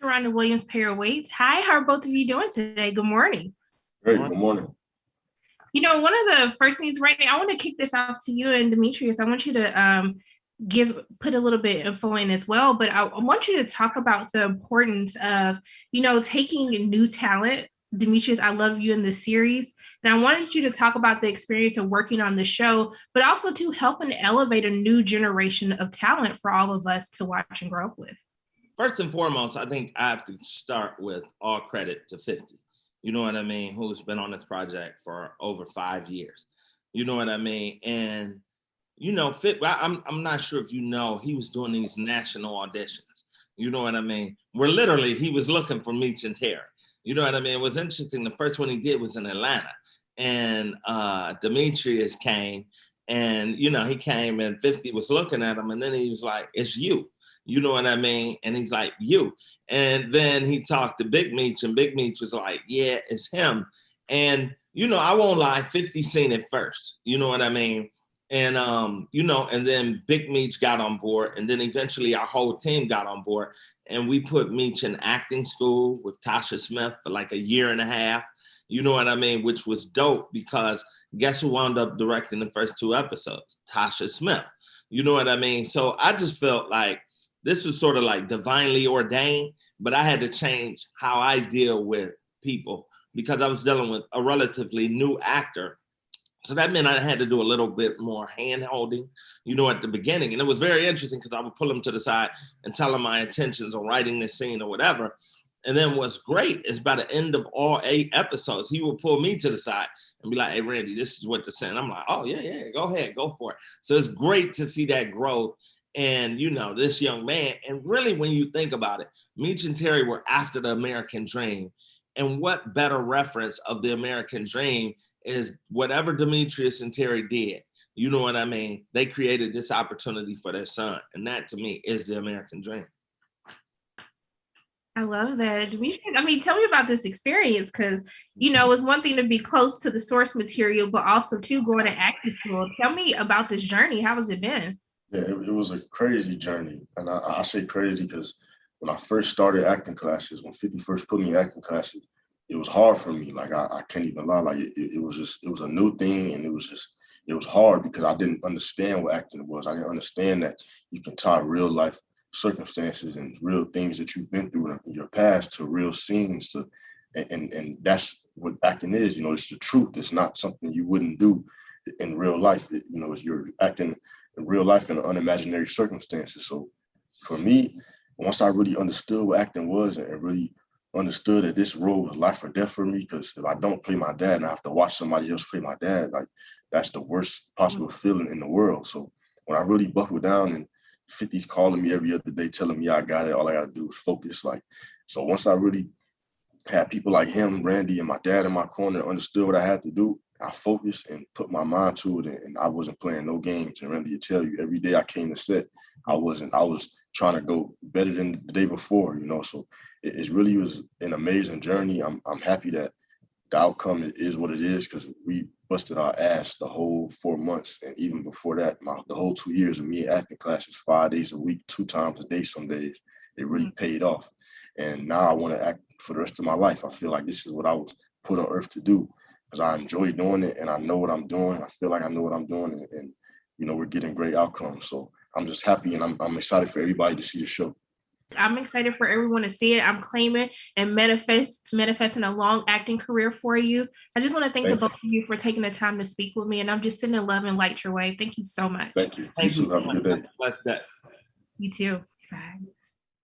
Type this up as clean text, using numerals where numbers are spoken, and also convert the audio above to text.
Sharonda Williams Waits. Hi, how are both of you doing today? Good morning. Great, good morning. One of the first things right now, I want to kick this off to you and Demetrius. I want you to put a little bit of info in as well, but I want you to talk about the importance of, taking new talent. Demetrius, I love you in this series. And I wanted you to talk about the experience of working on the show, but also to help and elevate a new generation of talent for all of us to watch and grow up with. First and foremost, I think I have to start with all credit to 50. You know what I mean? Who's been on this project for over 5 years. You know what I mean? And, I'm not sure if you know, he was doing these national auditions. You know what I mean? Where literally he was looking for Meech and Terry. You know what I mean? It was interesting. The first one he did was in Atlanta. And Demetrius came and, he came and 50 was looking at him. And then he was like, it's you. You know what I mean? And he's like, you. And then he talked to Big Meech, and Big Meech was like, yeah, it's him. And, I won't lie, 50 seen it first. You know what I mean? And, and then Big Meech got on board. And then eventually our whole team got on board. And we put Meech in acting school with Tasha Smith for like a year and a half. You know what I mean? Which was dope because guess who wound up directing the first 2 episodes? Tasha Smith. You know what I mean? So I just felt like, this was sort of like divinely ordained, but I had to change how I deal with people because I was dealing with a relatively new actor. So that meant I had to do a little bit more hand-holding, at the beginning. And it was very interesting because I would pull him to the side and tell him my intentions on writing this scene or whatever. And then what's great is by the end of all 8 episodes, he will pull me to the side and be like, hey, Randy, this is what to say. And I'm like, oh, yeah, go ahead, go for it. So it's great to see that growth. And, this young man, and really when you think about it, Meech and Terry were after the American dream. And what better reference of the American dream is whatever Demetrius and Terry did, you know what I mean? They created this opportunity for their son. And that to me is the American dream. I love that. Tell me about this experience because, it's one thing to be close to the source material, but also too going to acting school. Tell me about this journey. How has it been? Yeah, it was a crazy journey. And I say crazy because when I first started acting classes, when 50 first put me in acting classes, it was hard for me. Like, I can't even lie. Like, it was a new thing. And it was hard because I didn't understand what acting was. I didn't understand that you can tie real life circumstances and real things that you've been through in your past to real scenes. And that's what acting is. It's the truth. It's not something you wouldn't do in real life. It's you're acting in real life in unimaginary circumstances. So for me, once I really understood what acting was and really understood that this role was life or death for me, because if I don't play my dad and I have to watch somebody else play my dad, like that's the worst possible feeling in the world. So when I really buckled down and 50's calling me every other day, telling me I got it, all I gotta do is focus. So once I really had people like him, Randy, and my dad in my corner, understood what I had to do, I focused and put my mind to it, and I wasn't playing no games. And Randy, to tell you, every day I came to set, I was trying to go better than the day before, So it really was an amazing journey. I'm happy that the outcome is what it is because we busted our ass the whole 4 months. And even before that, the whole 2 years of me acting classes, 5 days a week, 2 times a day some days, it really paid off. And now I want to act for the rest of my life. I feel like this is what I was put on earth to do because I enjoy doing it and I know what I'm doing. I feel like I know what I'm doing and we're getting great outcomes. So I'm just happy and I'm excited for everybody to see the show. I'm excited for everyone to see it. I'm claiming and manifesting a long acting career for you. I just want to thank the both of you for taking the time to speak with me. And I'm just sending love and light your way. Thank you so much. Thank you. You too. Have a good day. Bless that. You too. Bye.